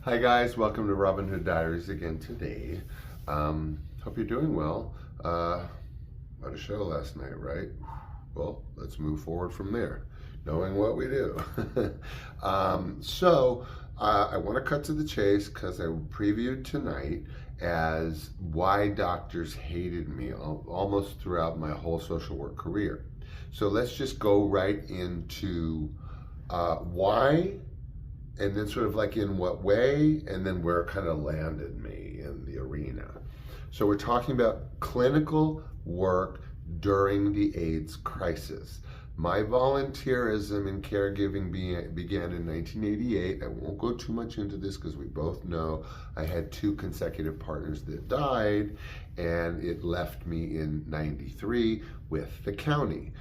Hi guys, welcome to Robin Hood Diaries again today. Hope you're doing well. What a show last night, right? Well, let's move forward from there, knowing what we do. I want to cut to the chase because I previewed tonight as why doctors hated me almost throughout my whole social work career. So let's just go right into why, and then sort of like in what way, and then where it kind of landed me in the arena. So we're talking about clinical work during the AIDS crisis. My volunteerism in caregiving began in 1988. I won't go too much into this because we both know I had 2 consecutive partners that died, and it left me in 93 with the county.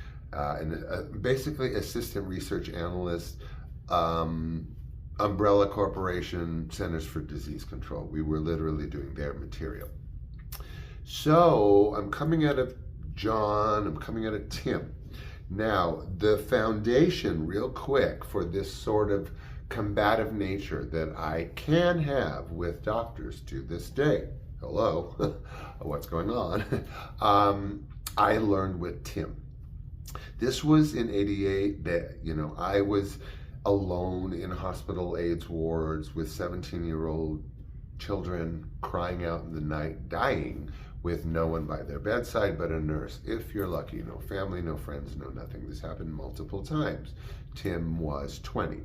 Basically assistant research analyst, umbrella corporation, Centers for Disease Control. We were literally doing their material. So I'm coming out of John, I'm coming out of Tim. Now, the foundation, real quick, for this sort of combative nature that I can have with doctors to this day, hello, what's going on? I learned with Tim. This was in 88 that, I was alone in hospital AIDS wards with 17-year-old children crying out in the night, dying with no one by their bedside but a nurse. If you're lucky, no family, no friends, no nothing. This happened multiple times. Tim was 20.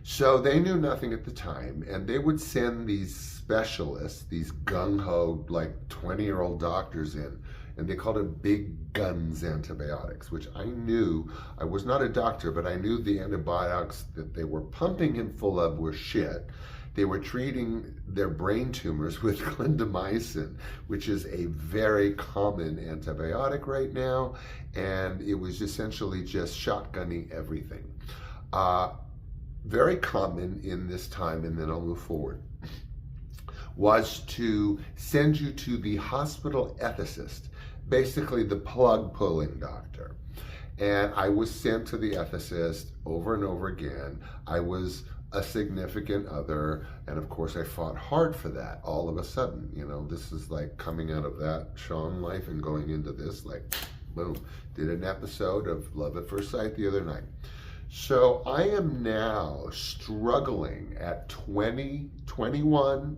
So they knew nothing at the time, and they would send these specialists, these gung-ho, like 20-year-old doctors in, and they called it big guns antibiotics, which I knew. I was not a doctor, but I knew the antibiotics that they were pumping him full of were shit. They were treating their brain tumors with clindamycin, which is a very common antibiotic right now, and it was essentially just shotgunning everything. Very common in this time, and then I'll move forward, was to send you to the hospital ethicist, basically the plug-pulling doctor. And I was sent to the ethicist over and over again. I was a significant other, and of course I fought hard for that all of a sudden. This is like coming out of that Sean life and going into this, like, boom. Did an episode of Love at First Sight the other night. So I am now struggling at 21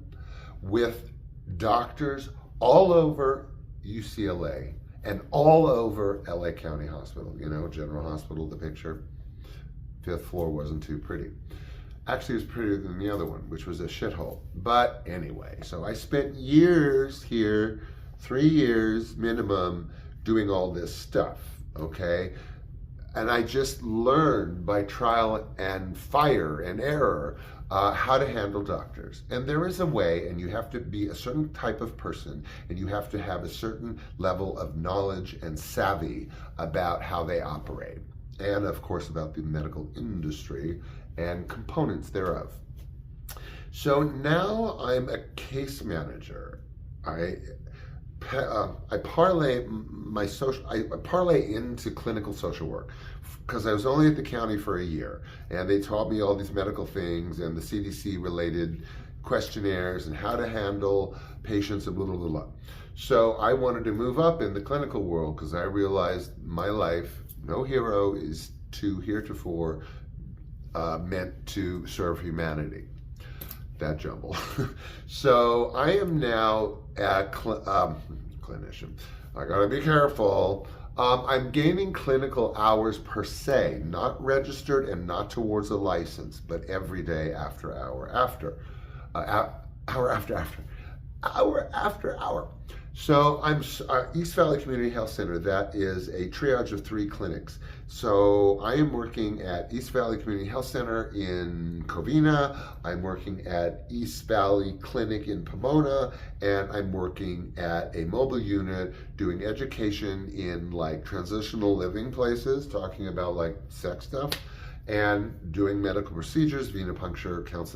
with doctors all over UCLA and all over LA County Hospital, General Hospital, the picture. 5th floor wasn't too pretty. Actually, it was prettier than the other one, which was a shithole. But anyway, so I spent years here, 3 years minimum, doing all this stuff, okay? And I just learned by trial and fire and error how to handle doctors. And there is a way, and you have to be a certain type of person, and you have to have a certain level of knowledge and savvy about how they operate. And of course about the medical industry and components thereof. So now I'm a case manager. I parlay into clinical social work because I was only at the county for a year, and they taught me all these medical things and the CDC related questionnaires and how to handle patients and blah, blah, blah. So I wanted to move up in the clinical world because I realized my life, no hero is too heretofore meant to serve humanity. That jumble. So I am now a clinician. I gotta be careful. I'm gaining clinical hours per se, not registered and not towards a license, but every day after hour after hour. So I'm East Valley Community Health Center. That is a triage of 3 clinics. So I am working at East Valley Community Health Center in Covina. I'm working at East Valley Clinic in Pomona, and I'm working at a mobile unit doing education in like transitional living places, talking about like sex stuff, and doing medical procedures, venipuncture, counseling.